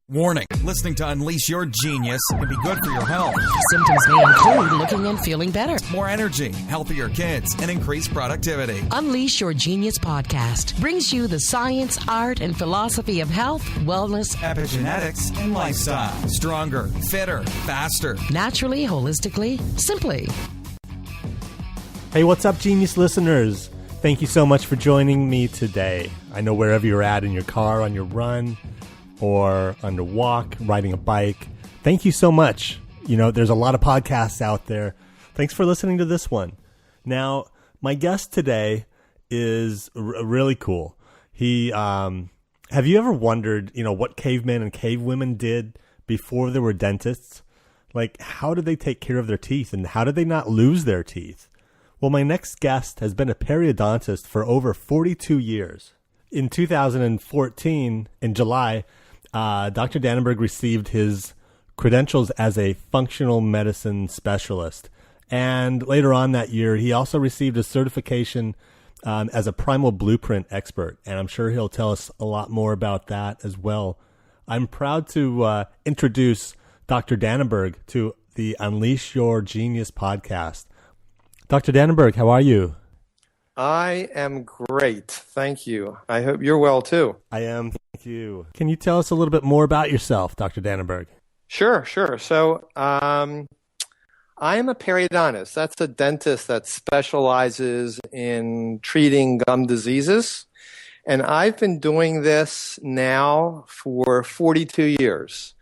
Warning, listening to Unleash Your Genius can be good for your health. Symptoms may include looking and feeling better. More energy, healthier kids, and increased productivity. Unleash Your Genius podcast brings you the science, art, and philosophy of health, wellness, epigenetics, and lifestyle. Stronger, fitter, faster. Naturally, holistically, simply. Hey, what's up, Genius listeners? Thank you so much for joining me today. I know wherever you're at, in your car, on your run, or on your walk, riding a bike, thank you so much. You know, there's a lot of podcasts out there. Thanks for listening to this one. Now, my guest today is really cool. He, have you ever wondered, what cavemen and cavewomen did before there were dentists? Like, how did they take care of their teeth, and how did they not lose their teeth? Well, my next guest has been a periodontist for over 42 years. In 2014, in July, Dr. Danenberg received his credentials as a functional medicine specialist. And later on that year, he also received a certification as a primal blueprint expert. And I'm sure he'll tell us a lot more about that as well. I'm proud to introduce Dr. Danenberg to the Unleash Your Genius podcast. Dr. Danenberg, how are you? I am great. Thank you. I hope you're well, too. I am. Thank you. Can you tell us a little bit more about yourself, Dr. Danenberg? Sure. So I am a periodontist. That's a dentist that specializes in treating gum diseases. And I've been doing this now for 42 years.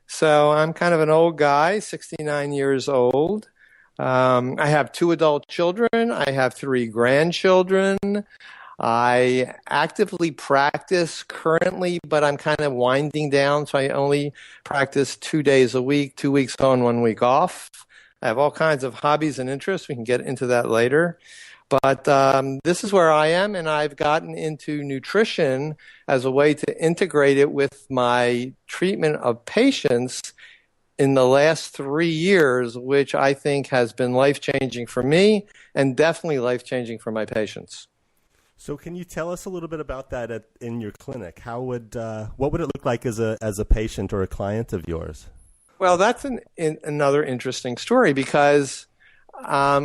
So I'm kind of an old guy, 69 years old. I have 2 adult children. I have 3 grandchildren. I actively practice currently, but I'm kind of winding down, so I only practice 2 days a week, 2 weeks on, 1 week off. I have all kinds of hobbies and interests. We can get into that later. But this is where I am, and I've gotten into nutrition as a way to integrate it with my treatment of patients in the last 3 years, which I think has been life-changing for me and definitely life-changing for my patients. So can you tell us a little bit about that in your clinic? What would it look like as a patient or a client of yours? Well, that's another interesting story because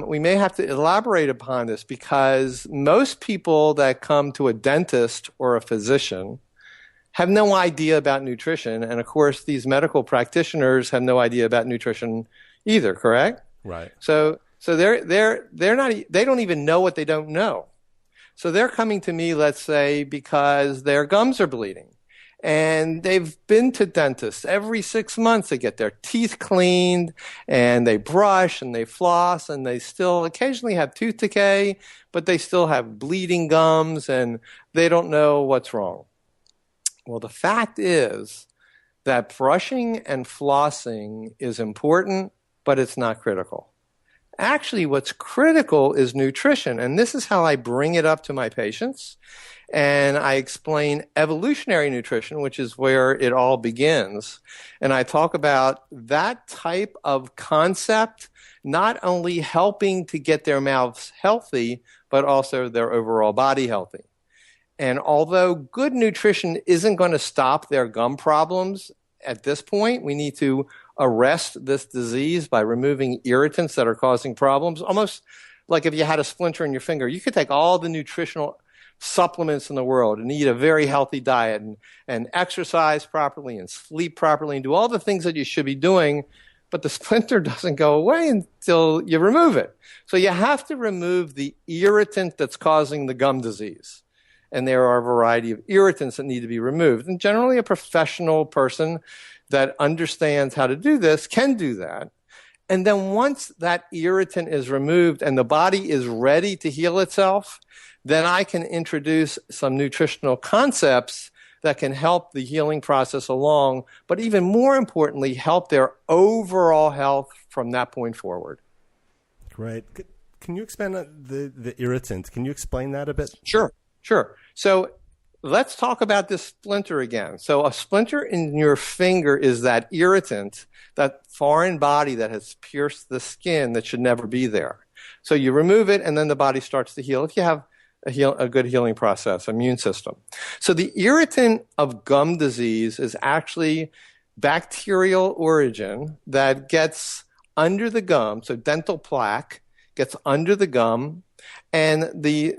we may have to elaborate upon this because most people that come to a dentist or a physician have no idea about nutrition. And of course, these medical practitioners have no idea about nutrition either, correct? Right. So they don't even know what they don't know. So they're coming to me, let's say, because their gums are bleeding. And they've been to dentists every 6 months. They get their teeth cleaned and they brush and they floss and they still occasionally have tooth decay, but they still have bleeding gums and they don't know what's wrong. Well, the fact is that brushing and flossing is important, but it's not critical. Actually, what's critical is nutrition, and this is how I bring it up to my patients. And I explain evolutionary nutrition, which is where it all begins. And I talk about that type of concept not only helping to get their mouths healthy, but also their overall body healthy. And although good nutrition isn't going to stop their gum problems at this point, we need to arrest this disease by removing irritants that are causing problems. Almost like if you had a splinter in your finger, you could take all the nutritional supplements in the world and eat a very healthy diet and exercise properly and sleep properly and do all the things that you should be doing, but the splinter doesn't go away until you remove it. So you have to remove the irritant that's causing the gum disease. And there are a variety of irritants that need to be removed. And generally a professional person that understands how to do this can do that. And then once that irritant is removed and the body is ready to heal itself, then I can introduce some nutritional concepts that can help the healing process along, but even more importantly, help their overall health from that point forward. Great. Can you expand on the irritants? Can you explain that a bit? Sure. So let's talk about this splinter again. So a splinter in your finger is that irritant, that foreign body that has pierced the skin that should never be there. So you remove it and then the body starts to heal. If you have a good healing process, immune system. So the irritant of gum disease is actually bacterial origin that gets under the gum, so dental plaque gets under the gum, and the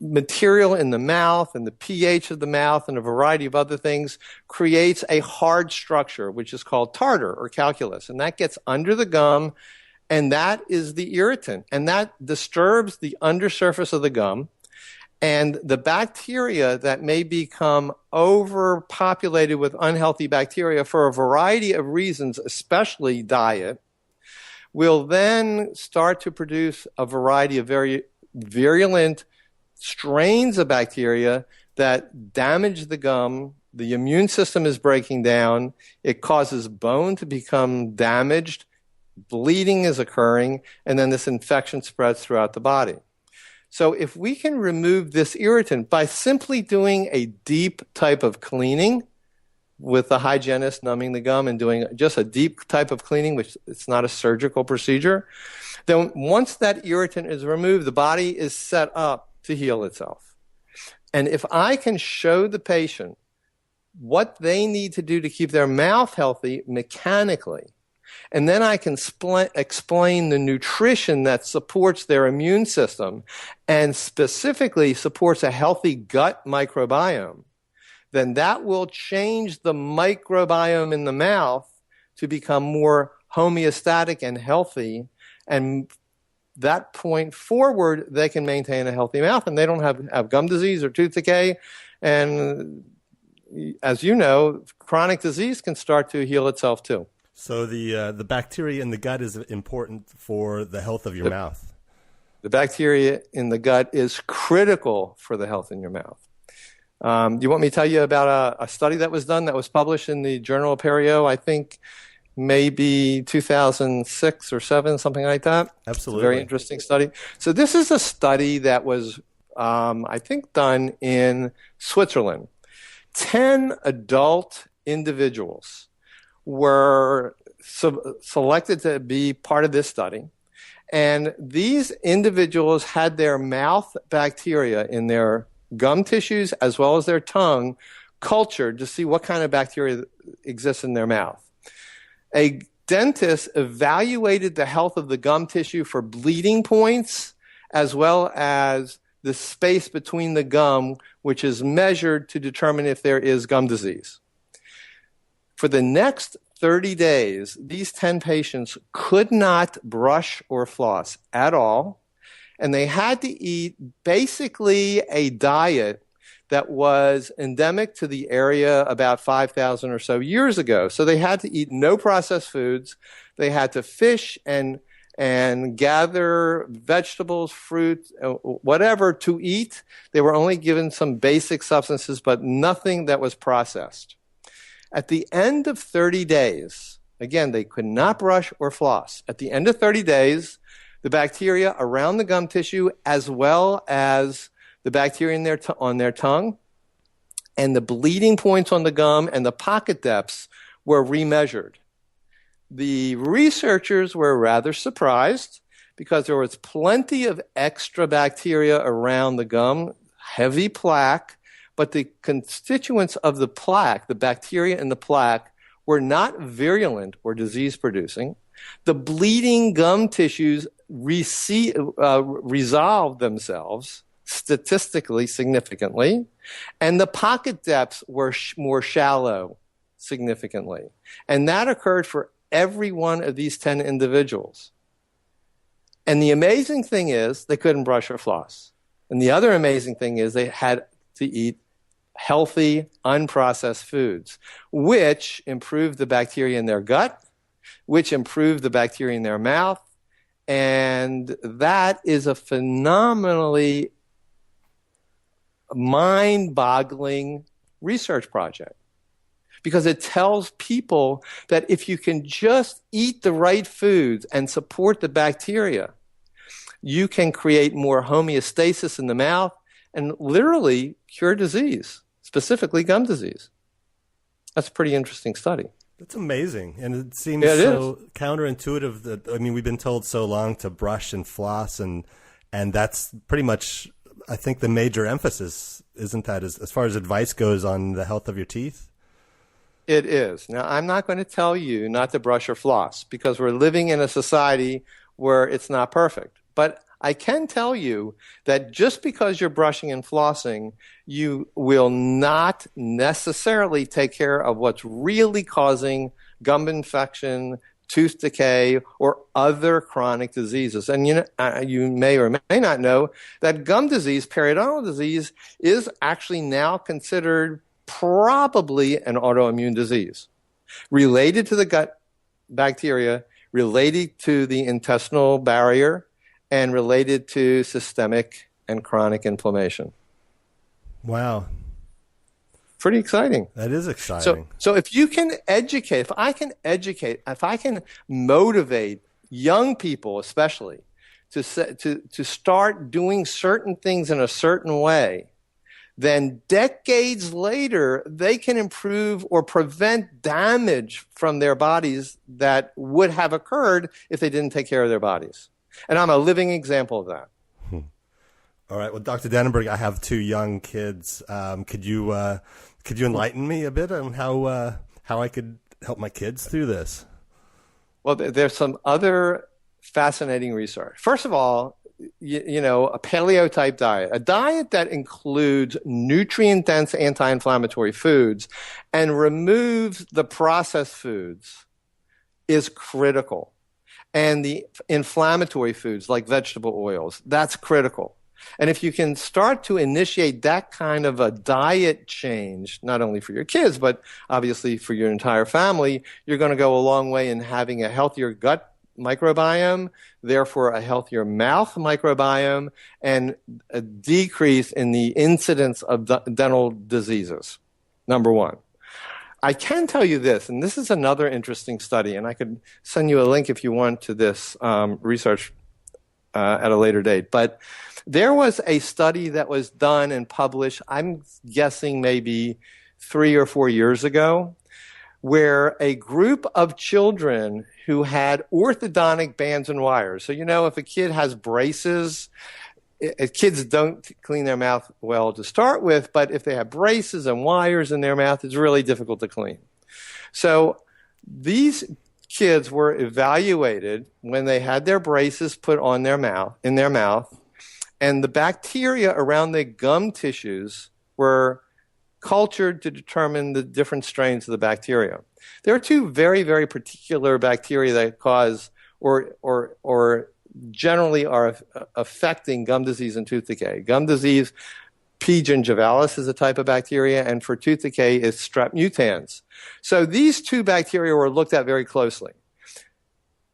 material in the mouth and the pH of the mouth and a variety of other things creates a hard structure, which is called tartar or calculus, and that gets under the gum, and that is the irritant, and that disturbs the undersurface of the gum. And the bacteria that may become overpopulated with unhealthy bacteria for a variety of reasons, especially diet, will then start to produce a variety of very virulent strains of bacteria that damage the gum. The immune system is breaking down. It causes bone to become damaged. Bleeding is occurring, and then this infection spreads throughout the body. So if we can remove this irritant by simply doing a deep type of cleaning with the hygienist numbing the gum and doing just a deep type of cleaning, which it's not a surgical procedure, then once that irritant is removed, the body is set up to heal itself. And if I can show the patient what they need to do to keep their mouth healthy mechanically, and then I can explain the nutrition that supports their immune system and specifically supports a healthy gut microbiome, then that will change the microbiome in the mouth to become more homeostatic and healthy. And that point forward, they can maintain a healthy mouth and they don't have gum disease or tooth decay. And as you know, chronic disease can start to heal itself too. So the bacteria in the gut is important for the health of your mouth. The bacteria in the gut is critical for the health in your mouth. Do you want me to tell you about a study that was done that was published in the Journal of Perio, I think maybe 2006 or 7, something like that? Absolutely. It's a very interesting study. So this is a study that was, I think, done in Switzerland. 10 adult individuals were selected to be part of this study. And these individuals had their mouth bacteria in their gum tissues as well as their tongue cultured to see what kind of bacteria exists in their mouth. A dentist evaluated the health of the gum tissue for bleeding points as well as the space between the gum, which is measured to determine if there is gum disease. For the next 30 days, these 10 patients could not brush or floss at all, and they had to eat basically a diet that was endemic to the area about 5,000 or so years ago. So they had to eat no processed foods. They had to fish and gather vegetables, fruit, whatever to eat. They were only given some basic substances, but nothing that was processed. At the end of 30 days, again, they could not brush or floss. At the end of 30 days, the bacteria around the gum tissue as well as the bacteria on their tongue and the bleeding points on the gum and the pocket depths were remeasured. The researchers were rather surprised because there was plenty of extra bacteria around the gum, heavy plaque, but the constituents of the plaque, the bacteria in the plaque, were not virulent or disease-producing. The bleeding gum tissues resolved themselves statistically significantly, and the pocket depths were more shallow significantly. And that occurred for every one of these 10 individuals. And the amazing thing is they couldn't brush or floss. And the other amazing thing is they had to eat healthy, unprocessed foods, which improved the bacteria in their gut, which improved the bacteria in their mouth. And that is a phenomenally mind-boggling research project because it tells people that if you can just eat the right foods and support the bacteria, you can create more homeostasis in the mouth and literally cure disease, specifically gum disease. That's a pretty interesting study. That's amazing. And it seems so counterintuitive that, I mean, we've been told so long to brush and floss, and that's pretty much I think the major emphasis, isn't that, as far as advice goes on the health of your teeth? It is. Now, I'm not going to tell you not to brush or floss because we're living in a society where it's not perfect. But I can tell you that just because you're brushing and flossing, you will not necessarily take care of what's really causing gum infection, tooth decay, or other chronic diseases. And you may or may not know that gum disease, periodontal disease, is actually now considered probably an autoimmune disease related to the gut bacteria, related to the intestinal barrier, and related to systemic and chronic inflammation. Wow. Pretty exciting. That is exciting. So if you can educate, if I can motivate young people especially to start doing certain things in a certain way, then decades later, they can improve or prevent damage from their bodies that would have occurred if they didn't take care of their bodies. And I'm a living example of that. All right. Well, Dr. Danenberg, I have 2 young kids. Could you enlighten me a bit on how I could help my kids through this? Well, there's some other fascinating research. First of all, a paleo-type diet, a diet that includes nutrient-dense anti-inflammatory foods and removes the processed foods is critical. And the inflammatory foods like vegetable oils, that's critical. And if you can start to initiate that kind of a diet change, not only for your kids, but obviously for your entire family, you're going to go a long way in having a healthier gut microbiome, therefore a healthier mouth microbiome, and a decrease in the incidence of dental diseases. Number one. I can tell you this, and this is another interesting study, and I could send you a link if you want to this research at a later date. But there was a study that was done and published, I'm guessing maybe 3 or 4 years ago, where a group of children who had orthodontic bands and wires. So, if a kid has braces, kids don't clean their mouth well to start with, but if they have braces and wires in their mouth, it's really difficult to clean. So these kids were evaluated when they had their braces put on their mouth, and the bacteria around the gum tissues were cultured to determine the different strains of the bacteria. There are 2 very, very particular bacteria that cause or generally are affecting gum disease and tooth decay. Gum disease, P. gingivalis is a type of bacteria, and for tooth decay is strep mutans. So these 2 bacteria were looked at very closely.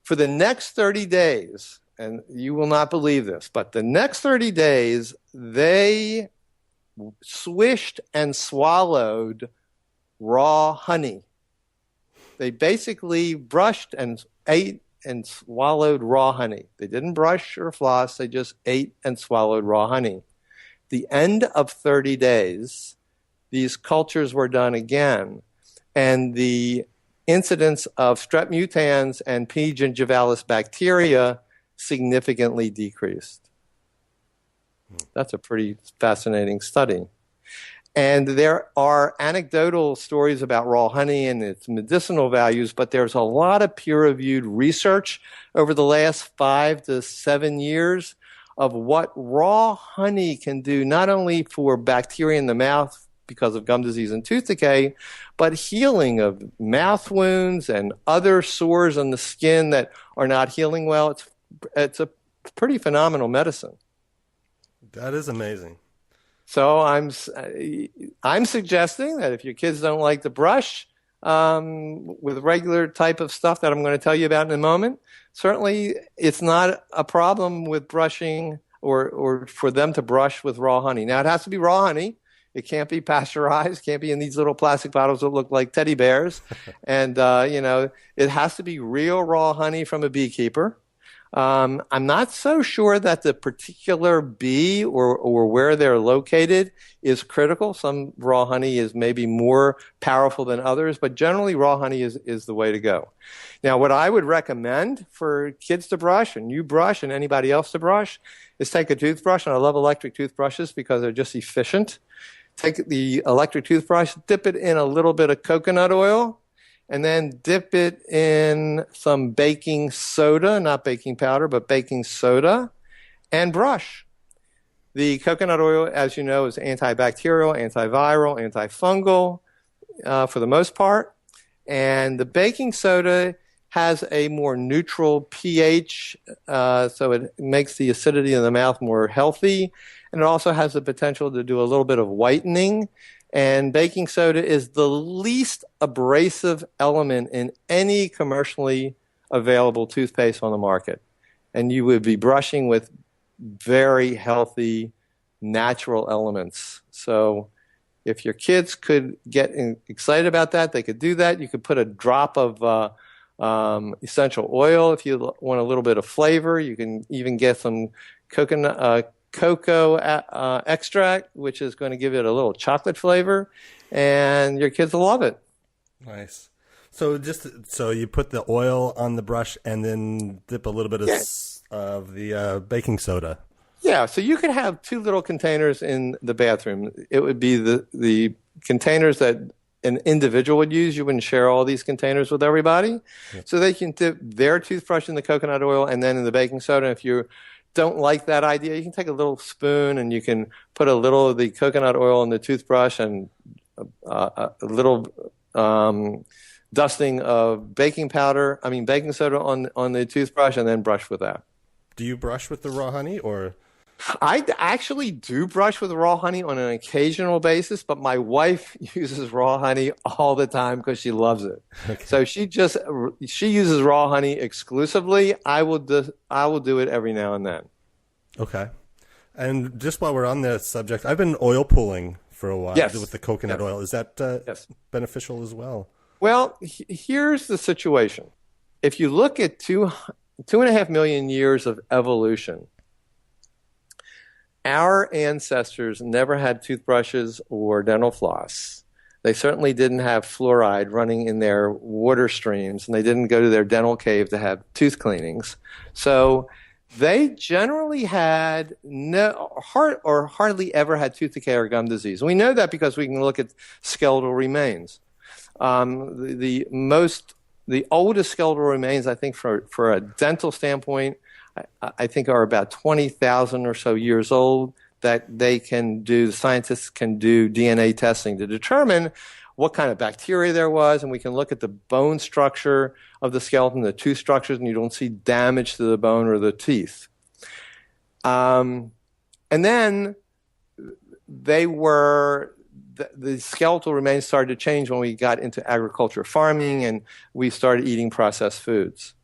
For the next 30 days, and you will not believe this, but the next 30 days, they swished and swallowed raw honey. They basically brushed and ate and swallowed raw honey. They didn't brush or floss, they just ate and swallowed raw honey. The end of 30 days, these cultures were done again, and the incidence of strep mutans and P. gingivalis bacteria significantly decreased. That's a pretty fascinating study. And there are anecdotal stories about raw honey and its medicinal values, but there's a lot of peer-reviewed research over the last 5 to 7 years of what raw honey can do, not only for bacteria in the mouth because of gum disease and tooth decay, but healing of mouth wounds and other sores on the skin that are not healing well. It's a pretty phenomenal medicine. That is amazing. So I'm suggesting that if your kids don't like to brush with regular type of stuff that I'm going to tell you about in a moment, certainly it's not a problem with brushing or for them to brush with raw honey. Now, it has to be raw honey. It can't be pasteurized, can't be in these little plastic bottles that look like teddy bears. And, it has to be real raw honey from a beekeeper. I'm not so sure that the particular bee or where they're located is critical. Some raw honey is maybe more powerful than others, but generally raw honey is the way to go. Now, what I would recommend for kids to brush, and you brush, and anybody else to brush, is take a toothbrush, and I love electric toothbrushes because they're just efficient. Take the electric toothbrush, dip it in a little bit of coconut oil, and then dip it in some baking soda, not baking powder, but baking soda, and brush. The coconut oil, as you know, is antibacterial, antiviral, antifungal for the most part. And the baking soda has a more neutral pH, so it makes the acidity in the mouth more healthy. And it also has the potential to do a little bit of whitening. And baking soda is the least abrasive element in any commercially available toothpaste on the market. And you would be brushing with very healthy, natural elements. So if your kids could get excited about that, they could do that. You could put a drop of essential oil if you want a little bit of flavor. You can even get some cocoa extract, which is going to give it a little chocolate flavor, and your kids will love it. Nice. So you put the oil on the brush and then dip a little bit of the baking soda. Yeah, so you could have 2 little containers in the bathroom. It would be the containers that an individual would use. You wouldn't share all these containers with everybody. Yep. So they can dip their toothbrush in the coconut oil and then in the baking soda. If you don't like that idea, you can take a little spoon and you can put a little of the coconut oil in the toothbrush and a little dusting of baking soda on the toothbrush, and then brush with that. Do you brush with the raw honey, or? I actually do brush with raw honey on an occasional basis, but my wife uses raw honey all the time because she loves it. Okay. So she uses raw honey exclusively. I will do it every now and then. Okay. And just while we're on the subject, I've been oil pulling for a while with the coconut oil. Is that beneficial as well? Well, here's the situation. If you look at 2.5 million years of evolution, our ancestors never had toothbrushes or dental floss. They certainly didn't have fluoride running in their water streams, and they didn't go to their dental cave to have tooth cleanings. So they generally had hardly ever had tooth decay or gum disease. We know that because we can look at skeletal remains. The oldest skeletal remains, I think, for a dental standpoint, I think are about 20,000 or so years old, that scientists can do DNA testing to determine what kind of bacteria there was, and we can look at the bone structure of the skeleton, the tooth structures, and you don't see damage to the bone or the teeth. And then the skeletal remains started to change when we got into agriculture, farming, and we started eating processed foods.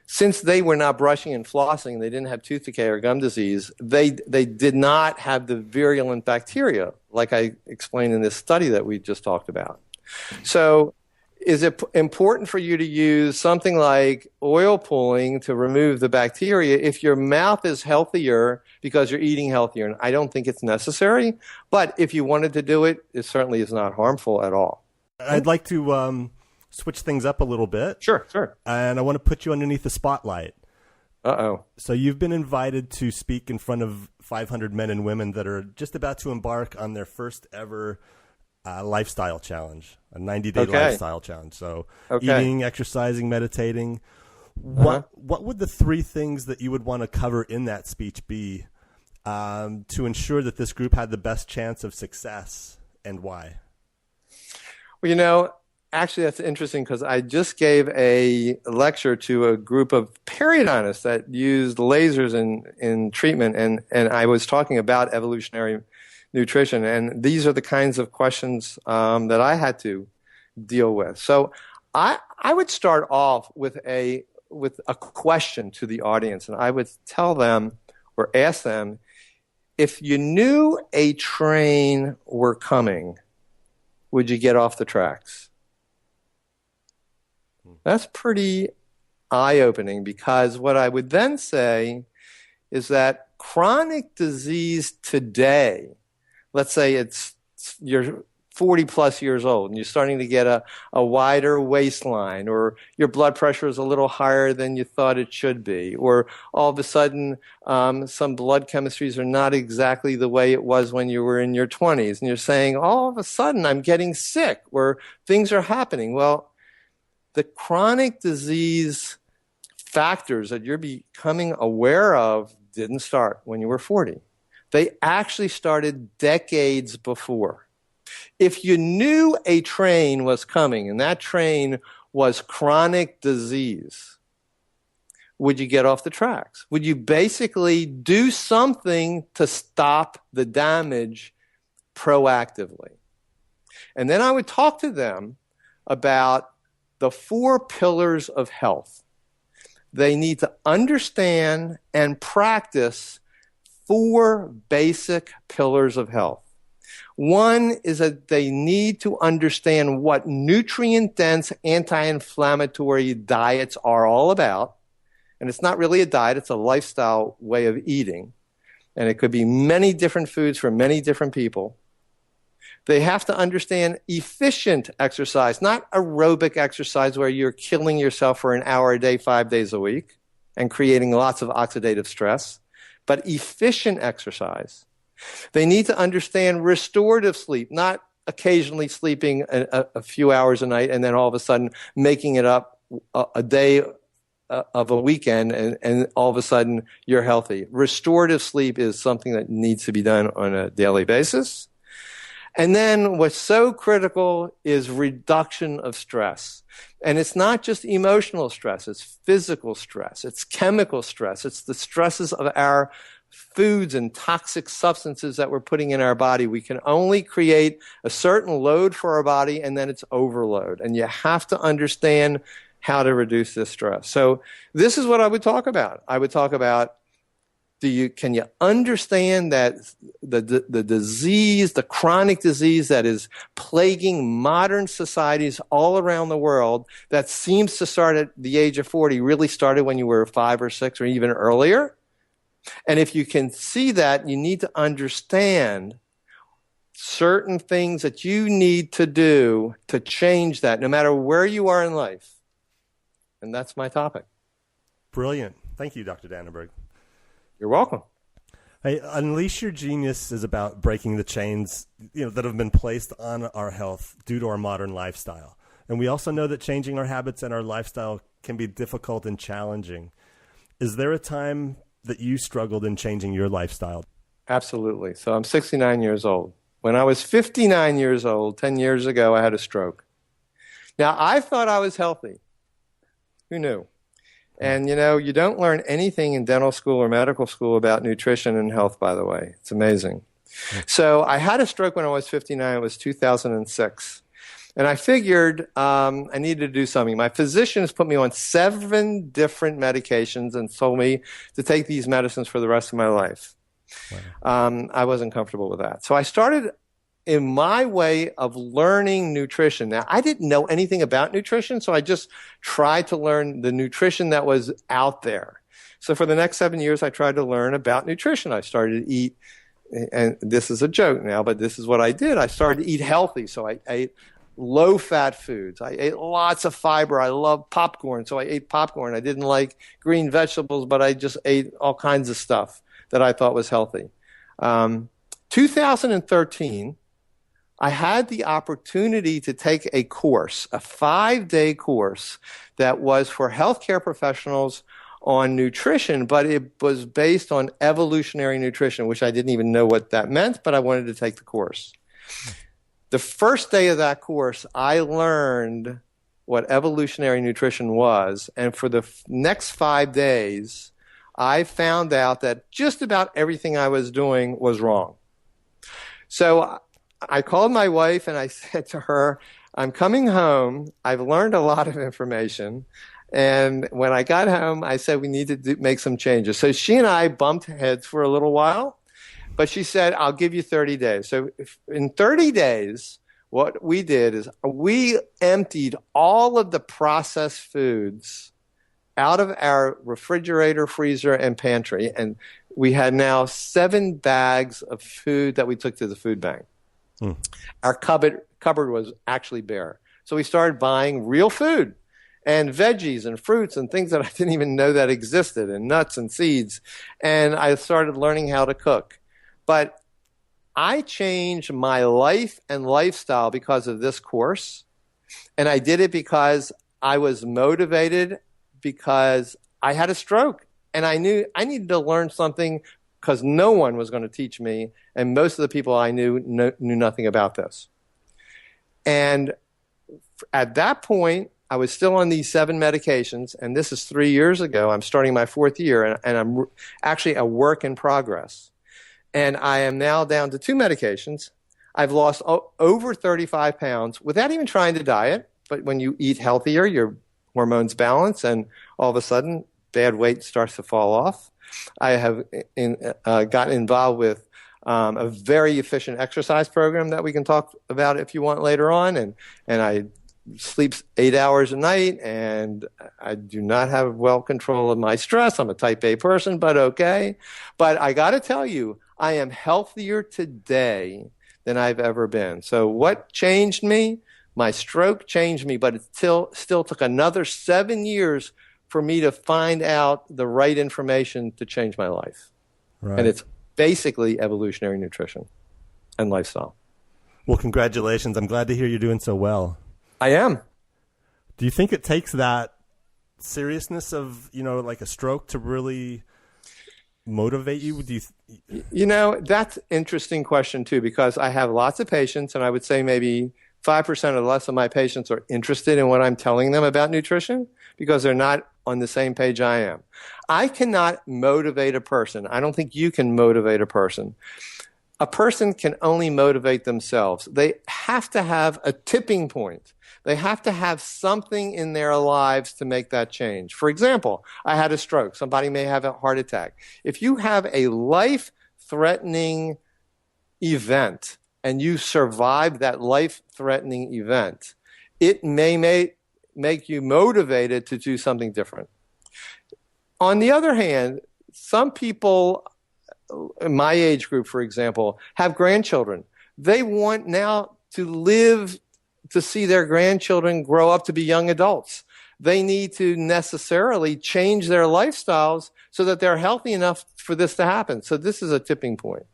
Since they were not brushing and flossing, they didn't have tooth decay or gum disease, they did not have the virulent bacteria, like I explained in this study that we just talked about. So is it important for you to use something like oil pulling to remove the bacteria if your mouth is healthier because you're eating healthier? And I don't think it's necessary, but if you wanted to do it, it certainly is not harmful at all. I'd like to switch things up a little bit. Sure. And I want to put you underneath the spotlight. Uh-oh. So you've been invited to speak in front of 500 men and women that are just about to embark on their first ever lifestyle challenge, a 90-day lifestyle challenge. So eating, exercising, meditating. What would the 3 things that you would want to cover in that speech be to ensure that this group had the best chance of success, and why? Well, actually, that's interesting because I just gave a lecture to a group of periodontists that used lasers in treatment, and I was talking about evolutionary nutrition, and these are the kinds of questions that I had to deal with. So I would start off with a question to the audience, and I would tell them or ask them, if you knew a train were coming, would you get off the tracks? That's pretty eye-opening, because what I would then say is that chronic disease today, let's say you're 40 plus years old and you're starting to get a wider waistline, or your blood pressure is a little higher than you thought it should be, or all of a sudden some blood chemistries are not exactly the way it was when you were in your 20s, and you're saying, all of a sudden I'm getting sick, or things are happening. Well, the chronic disease factors that you're becoming aware of didn't start when you were 40. They actually started decades before. If you knew a train was coming and that train was chronic disease, would you get off the tracks? Would you basically do something to stop the damage proactively? And then I would talk to them about the 4 pillars of health. They need to understand and practice 4 basic pillars of health. One is that they need to understand what nutrient-dense anti-inflammatory diets are all about. And it's not really a diet, it's a lifestyle way of eating. And it could be many different foods for many different people. They have to understand efficient exercise, not aerobic exercise where you're killing yourself for an hour a day, 5 days a week, and creating lots of oxidative stress, but efficient exercise. They need to understand restorative sleep, not occasionally sleeping a few hours a night and then all of a sudden making it up a day of a weekend and all of a sudden you're healthy. Restorative sleep is something that needs to be done on a daily basis. And then what's so critical is reduction of stress. And it's not just emotional stress, it's physical stress, it's chemical stress, it's the stresses of our foods and toxic substances that we're putting in our body. We can only create a certain load for our body and then it's overload. And you have to understand how to reduce this stress. So this is what I would talk about. I would talk about, can you understand that the disease, the chronic disease that is plaguing modern societies all around the world that seems to start at the age of 40 really started when you were 5 or 6 or even earlier? And if you can see that, you need to understand certain things that you need to do to change that, no matter where you are in life. And that's my topic. Brilliant. Thank you, Dr. Danenberg. You're welcome. Hey, Unleash Your Genius is about breaking the chains, that have been placed on our health due to our modern lifestyle. And we also know that changing our habits and our lifestyle can be difficult and challenging. Is there a time that you struggled in changing your lifestyle? Absolutely. So I'm 69 years old. When I was 59 years old, 10 years ago, I had a stroke. Now, I thought I was healthy. Who knew? And, you don't learn anything in dental school or medical school about nutrition and health, by the way. It's amazing. So I had a stroke when I was 59. It was 2006. And I figured I needed to do something. My physicians put me on 7 different medications and told me to take these medicines for the rest of my life. Wow. I wasn't comfortable with that. So I started in my way of learning nutrition. Now, I didn't know anything about nutrition, so I just tried to learn the nutrition that was out there. So for the next 7 years, I tried to learn about nutrition. I started to eat, and this is a joke now, but this is what I did. I started to eat healthy, so I ate low-fat foods. I ate lots of fiber. I love popcorn, so I ate popcorn. I didn't like green vegetables, but I just ate all kinds of stuff that I thought was healthy. 2013, I had the opportunity to take a course, a 5-day course that was for healthcare professionals on nutrition, but it was based on evolutionary nutrition, which I didn't even know what that meant, but I wanted to take the course. The first day of that course, I learned what evolutionary nutrition was, and for the next 5 days, I found out that just about everything I was doing was wrong. So I called my wife and I said to her, I'm coming home. I've learned a lot of information. And when I got home, I said we need to make some changes. So she and I bumped heads for a little while, but she said, I'll give you 30 days. So in 30 days, what we did is we emptied all of the processed foods out of our refrigerator, freezer, and pantry. And we had now 7 bags of food that we took to the food bank. Our cupboard was actually bare. So we started buying real food and veggies and fruits and things that I didn't even know that existed, and nuts and seeds. And I started learning how to cook. But I changed my life and lifestyle because of this course. And I did it because I was motivated, because I had a stroke. And I knew I needed to learn something because no one was going to teach me. And most of the people I knew nothing about this. And at that point, I was still on these 7 medications, and this is 3 years ago. I'm starting my 4th year, and I'm actually a work in progress. And I am now down to 2 medications. I've lost over 35 pounds without even trying to diet. But when you eat healthier, your hormones balance, and all of a sudden, bad weight starts to fall off. I have gotten involved with a very efficient exercise program that we can talk about if you want later on. And I sleep 8 hours a night, and I do not have well control of my stress. I'm a type A person, but okay. But I got to tell you, I am healthier today than I've ever been. So what changed me? My stroke changed me, but it still took another 7 years for me to find out the right information to change my life. Right. And it's basically evolutionary nutrition and lifestyle. Well, congratulations. I'm glad to hear you're doing so well. I am. Do you think it takes that seriousness of, like a stroke to really motivate you? That's an interesting question too, because I have lots of patients, and I would say maybe 5% or less of my patients are interested in what I'm telling them about nutrition because they're not on the same page I am. I cannot motivate a person. I don't think you can motivate a person. A person can only motivate themselves. They have to have a tipping point. They have to have something in their lives to make that change. For example, I had a stroke. Somebody may have a heart attack. If you have a life-threatening event and you survive that life-threatening event, it may make you motivated to do something different. On the other hand, some people in my age group, for example, have grandchildren. They want now to live to see their grandchildren grow up to be young adults. They need to necessarily change their lifestyles so that they're healthy enough for this to happen. So this is a tipping point.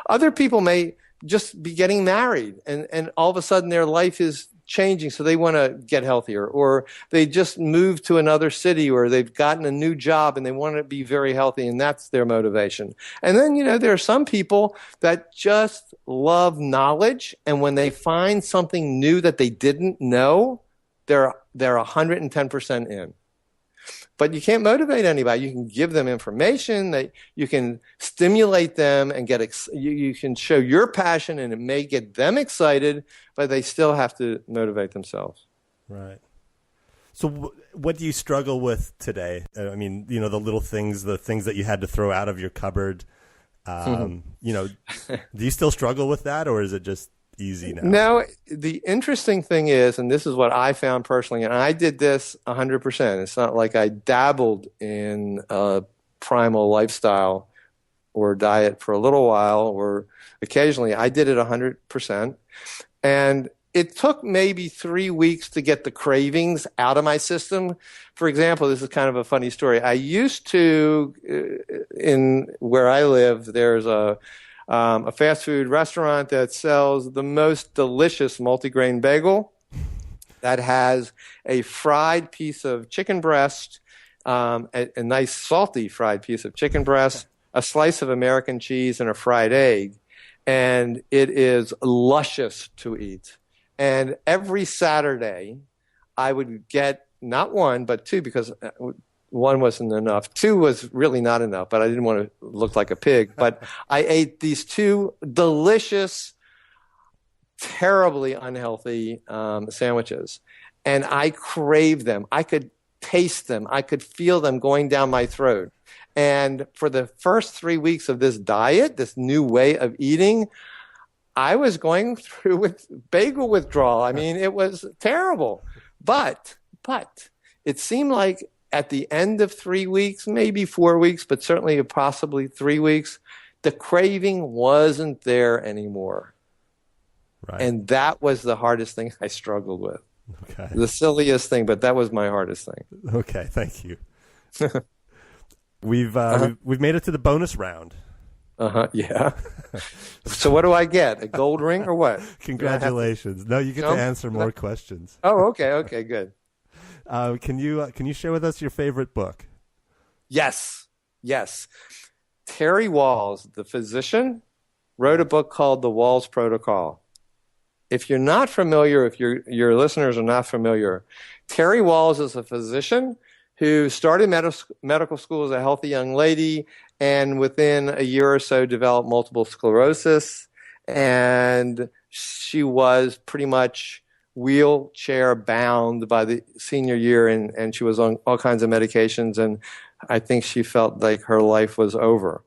Other people may just be getting married, and all of a sudden their life is changing, so they want to get healthier, or they just moved to another city, or they've gotten a new job and they want to be very healthy, and that's their motivation. And then, there are some people that just love knowledge, and when they find something new that they didn't know, they're 110% in. But you can't motivate anybody. You can give them information, that you can stimulate them and you can show your passion, and it may get them excited, but they still have to motivate themselves. Right. So what do you struggle with today? I mean, the little things, the things that you had to throw out of your cupboard. Do you still struggle with that, or is it just easy now? No, the interesting thing is, and this is what I found personally, and I did this 100%. It's not like I dabbled in a primal lifestyle or diet for a little while or occasionally. I did it 100%. And it took maybe 3 weeks to get the cravings out of my system. For example, this is kind of a funny story. I used to, in where I live, there's a fast food restaurant that sells the most delicious multigrain bagel that has a fried piece of chicken breast, a nice salty fried piece of chicken breast, a slice of American cheese, and a fried egg. And it is luscious to eat. And every Saturday, I would get not one, but 2, because one wasn't enough. 2 was really not enough, but I didn't want to look like a pig. But I ate these 2 delicious, terribly unhealthy sandwiches. And I craved them. I could taste them. I could feel them going down my throat. And for the first 3 weeks of this diet, this new way of eating, I was going through with bagel withdrawal. I mean, it was terrible. But it seemed like at the end of 3 weeks, maybe 4 weeks, but certainly possibly 3 weeks, the craving wasn't there anymore. Right. And that was the hardest thing I struggled with. Okay. The silliest thing, but that was my hardest thing. Okay. Thank you. We've made it to the bonus round. Yeah. So what do I get? A gold ring or what? Congratulations. No, you get to answer more questions. Oh, okay. Okay, good. Can you share with us your favorite book? Yes. Terry Walls, the physician, wrote a book called The Walls Protocol. If you're not familiar, if your listeners are not familiar, Terry Walls is a physician who started medical school as a healthy young lady, and within a year or so developed multiple sclerosis, and she was pretty much wheelchair bound by the senior year, and she was on all kinds of medications, and I think she felt like her life was over.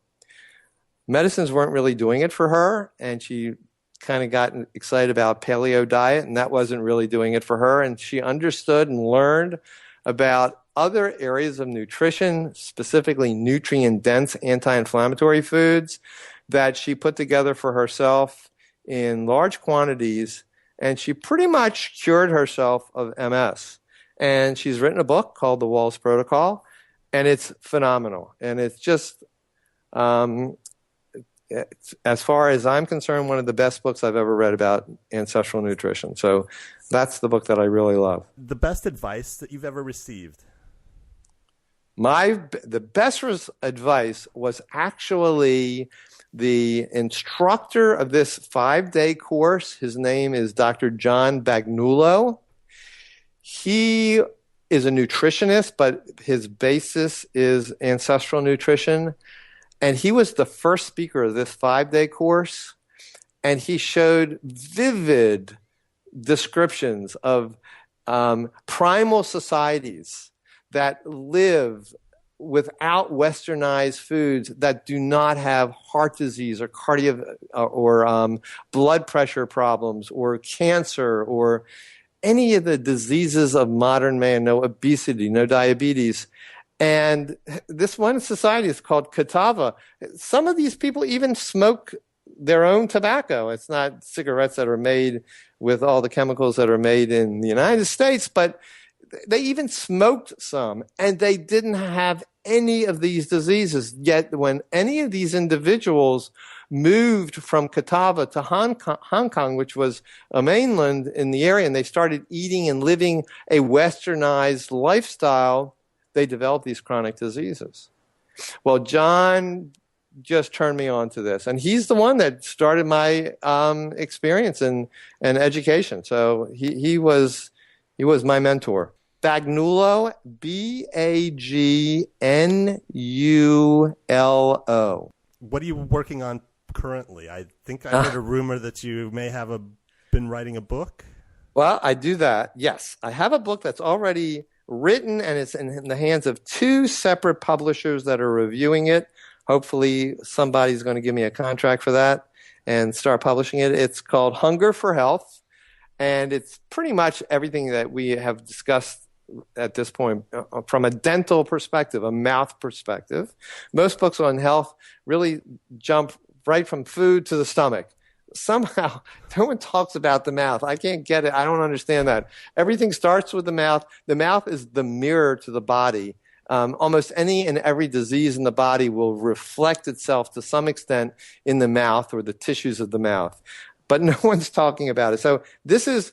Medicines weren't really doing it for her, and she kind of got excited about paleo diet, and that wasn't really doing it for her, and she understood and learned about other areas of nutrition, specifically nutrient-dense anti-inflammatory foods that she put together for herself in large quantities, and she pretty much cured herself of MS. And she's written a book called The Walls Protocol, and it's phenomenal. And it's just, as far as I'm concerned, one of the best books I've ever read about ancestral nutrition. So that's the book that I really love. The best advice that you've ever received? The best advice was actually the instructor of this 5-day course. His name is Dr. John Bagnulo. He is a nutritionist, but his basis is ancestral nutrition. And he was the first speaker of this 5-day course. And he showed vivid descriptions of primal societies that live without westernized foods, that do not have heart disease or blood pressure problems or cancer or any of the diseases of modern man, no obesity, no diabetes. And this one society is called Catawba. Some of these people even smoke their own tobacco. It's not cigarettes that are made with all the chemicals that are made in the United States, but they even smoked some, and they didn't have any of these diseases. Yet when any of these individuals moved from Catawba to Hong Kong, which was a mainland in the area, and they started eating and living a westernized lifestyle, they developed these chronic diseases. Well, John just turned me on to this, and he's the one that started my experience and education. So he was my mentor. Bagnulo, Bagnulo. What are you working on currently? I think I heard a rumor that you may have been writing a book. Well, I do that, yes. I have a book that's already written, and it's in the hands of 2 separate publishers that are reviewing it. Hopefully somebody's going to give me a contract for that and start publishing it. It's called Hunger for Health, and it's pretty much everything that we have discussed at this point from a dental perspective, a mouth perspective. Most books on health really jump right from food to the stomach. Somehow, no one talks about the mouth. I can't get it. I don't understand that. Everything starts with the mouth. The mouth is the mirror to the body. Almost any and every disease in the body will reflect itself to some extent in the mouth or the tissues of the mouth. But no one's talking about it. So this is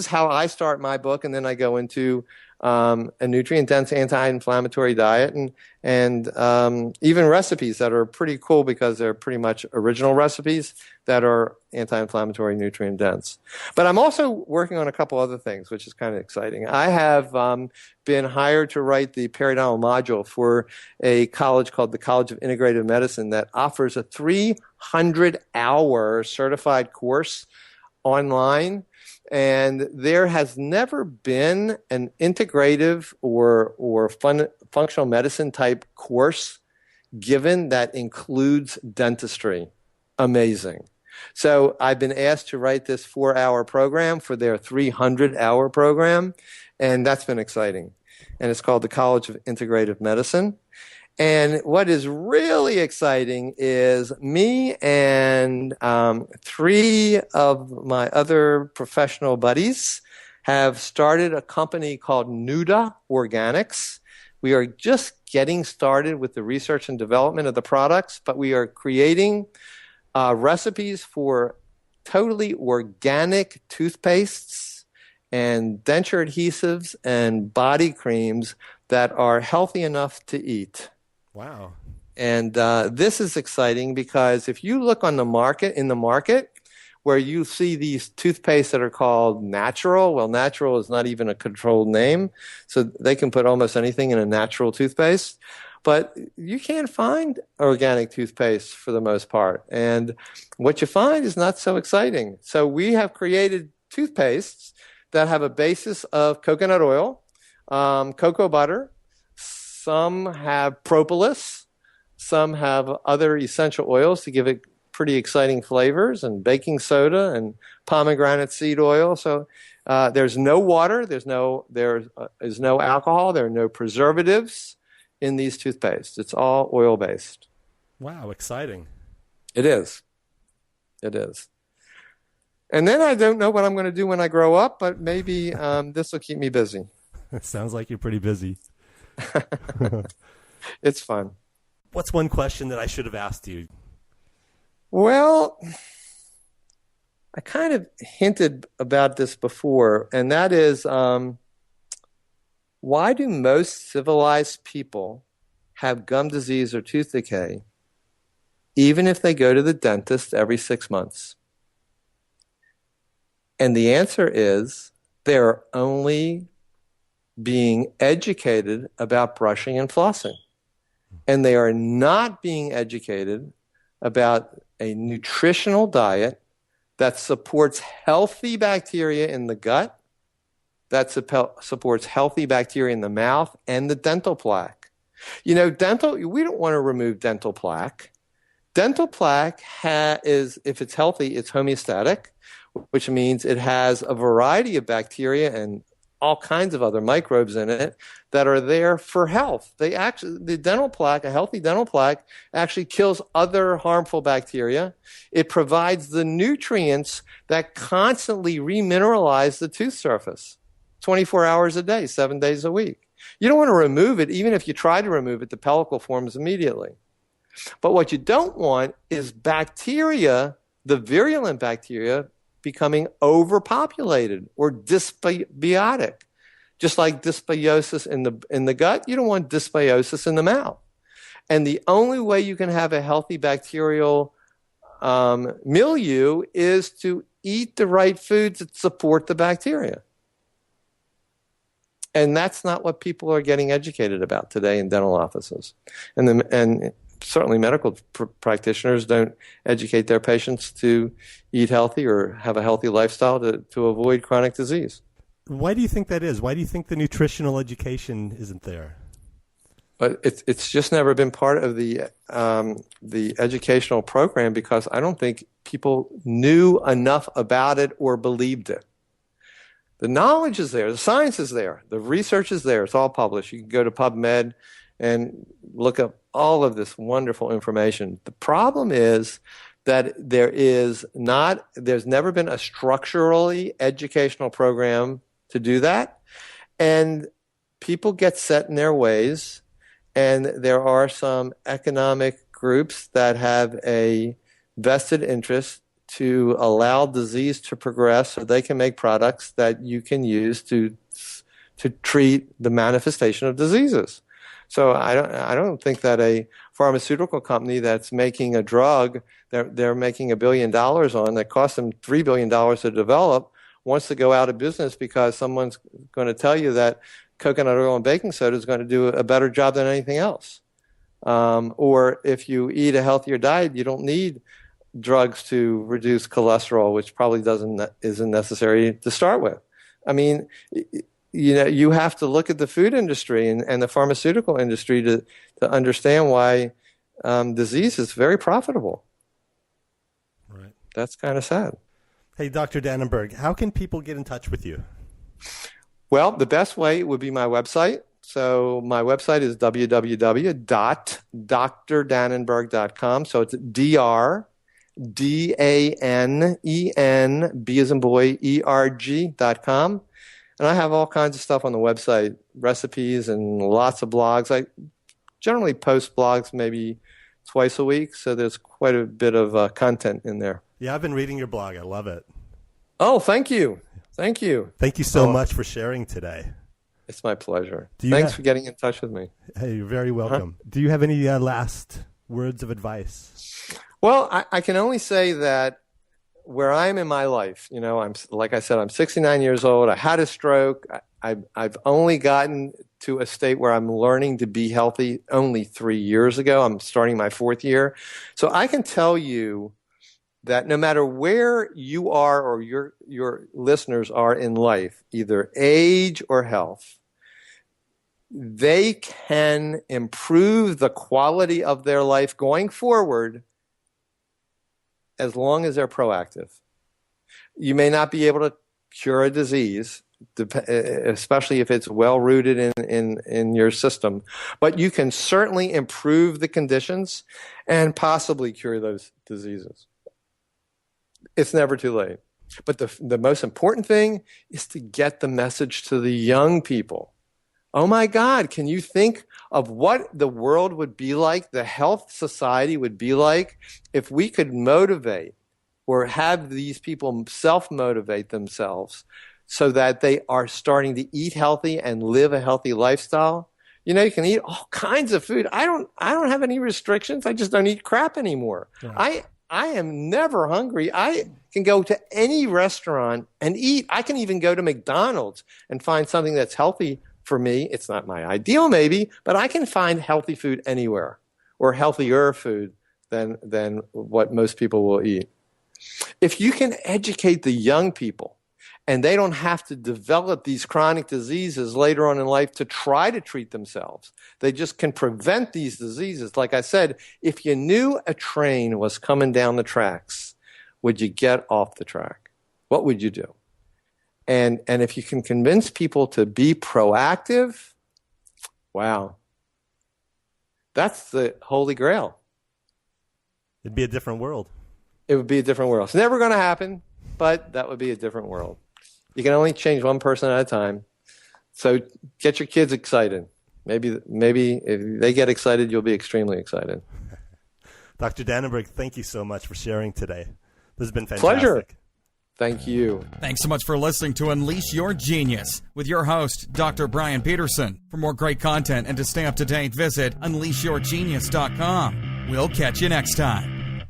how I start my book, and then I go into a nutrient-dense anti-inflammatory diet and even recipes that are pretty cool because they're pretty much original recipes that are anti-inflammatory, nutrient-dense. But I'm also working on a couple other things, which is kind of exciting. I have been hired to write the periodontal module for a college called the College of Integrative Medicine that offers a 300-hour certified course online. And there has never been an integrative or functional medicine type course given that includes dentistry. Amazing. So I've been asked to write this 4-hour program for their 300-hour program, and that's been exciting. And it's called the College of Integrative Medicine. And what is really exciting is me and three of my other professional buddies have started a company called Nuda Organics. We are just getting started with the research and development of the products, but we are creating recipes for totally organic toothpastes and denture adhesives and body creams that are healthy enough to eat. Wow. And this is exciting because if you look on the market, where you see these toothpastes that are called natural, well, natural is not even a controlled name, so they can put almost anything in a natural toothpaste. But you can't find organic toothpaste for the most part. And what you find is not so exciting. So we have created toothpastes that have a basis of coconut oil, cocoa butter. Some have propolis. Some have other essential oils to give it pretty exciting flavors, and baking soda and pomegranate seed oil. So there's no water. There is no alcohol. There are no preservatives in these toothpastes. It's all oil-based. Wow, exciting. It is. It is. And then I don't know what I'm going to do when I grow up, but maybe this will keep me busy. It sounds like you're pretty busy. It's fun. What's one question that I should have asked you? Well, I kind of hinted about this before, and that is, why do most civilized people have gum disease or tooth decay, even if they go to the dentist every 6 months? And the answer is they're only being educated about brushing and flossing. And they are not being educated about a nutritional diet that supports healthy bacteria in the gut, that supports healthy bacteria in the mouth and the dental plaque. You know, we don't want to remove dental plaque. Dental plaque is, if it's healthy, it's homeostatic, which means it has a variety of bacteria and all kinds of other microbes in it that are there for health. The dental plaque, a healthy dental plaque, actually kills other harmful bacteria. It provides the nutrients that constantly remineralize the tooth surface 24 hours a day, 7 days a week. You don't want to remove it. Even if you try to remove it, the pellicle forms immediately. But what you don't want is bacteria, the virulent bacteria, becoming overpopulated or dysbiotic. Just like dysbiosis in the gut, you don't want dysbiosis in the mouth. And the only way you can have a healthy bacterial milieu is to eat the right foods that support the bacteria. And that's not what people are getting educated about today in dental offices. And certainly medical practitioners don't educate their patients to eat healthy or have a healthy lifestyle to avoid chronic disease. Why do you think that is? Why do you think the nutritional education isn't there? But it's just never been part of the educational program because I don't think people knew enough about it or believed it. The knowledge is there. The science is there. The research is there. It's all published. You can go to PubMed and look up all of this wonderful information. The problem is that there's never been a structurally educational program to do that. And people get set in their ways. And there are some economic groups that have a vested interest to allow disease to progress so they can make products that you can use to treat the manifestation of diseases. So I don't think that a pharmaceutical company that's making a drug they're making $1 billion on that costs them $3 billion to develop wants to go out of business because someone's going to tell you that coconut oil and baking soda is going to do a better job than anything else. Or if you eat a healthier diet, you don't need drugs to reduce cholesterol, which probably isn't necessary to start with. I mean, you have to look at the food industry and the pharmaceutical industry to understand why disease is very profitable. Right. That's kind of sad. Hey, Dr. Danenberg, how can people get in touch with you? Well, the best way would be my website, So my website is www.drdanenberg.com. So it's DRDANEN, B as in boy, ERG.com. And I have all kinds of stuff on the website, recipes and lots of blogs. I generally post blogs maybe twice a week, so there's quite a bit of content in there. Yeah, I've been reading your blog. I love it. Oh, thank you. Thank you. Thank you so much for sharing today. It's my pleasure. Thanks for getting in touch with me. Hey, you're very welcome. Do you have any last words of advice? Well, I can only say that where I'm in my life, like I said, I'm 69 years old. I had a stroke. I've only gotten to a state where I'm learning to be healthy only 3 years ago. I'm starting my 4th year. So I can tell you that no matter where you are or your listeners are in life, either age or health, they can improve the quality of their life going forward as long as they're proactive. You may not be able to cure a disease, especially if it's well-rooted in your system, but you can certainly improve the conditions and possibly cure those diseases. It's never too late. But the most important thing is to get the message to the young people. Oh my God, can you think of what the world would be like, the health society would be like, if we could motivate or have these people self-motivate themselves so that they are starting to eat healthy and live a healthy lifestyle? You can eat all kinds of food. I don't have any restrictions. I just don't eat crap anymore. Yeah. I am never hungry. I can go to any restaurant and eat. I can even go to McDonald's and find something that's healthy for me. It's not my ideal maybe, but I can find healthy food anywhere, or healthier food than what most people will eat. If you can educate the young people and they don't have to develop these chronic diseases later on in life to try to treat themselves, they just can prevent these diseases. Like I said, if you knew a train was coming down the tracks, would you get off the track? What would you do? And if you can convince people to be proactive, wow, that's the holy grail. It'd be a different world. It would be a different world. It's never going to happen, but that would be a different world. You can only change one person at a time. So get your kids excited. Maybe if they get excited, you'll be extremely excited. Dr. Danenberg, thank you so much for sharing today. This has been fantastic. Pleasure. Thank you. Thanks so much for listening to Unleash Your Genius with your host, Dr. Brian Peterson. For more great content and to stay up to date, visit unleashyourgenius.com. We'll catch you next time.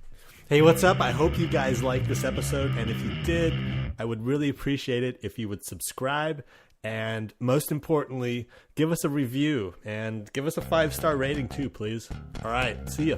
Hey, what's up? I hope you guys liked this episode, and if you did, I would really appreciate it if you would subscribe, and most importantly, give us a review, and give us a 5-star rating too, please. All right, see ya.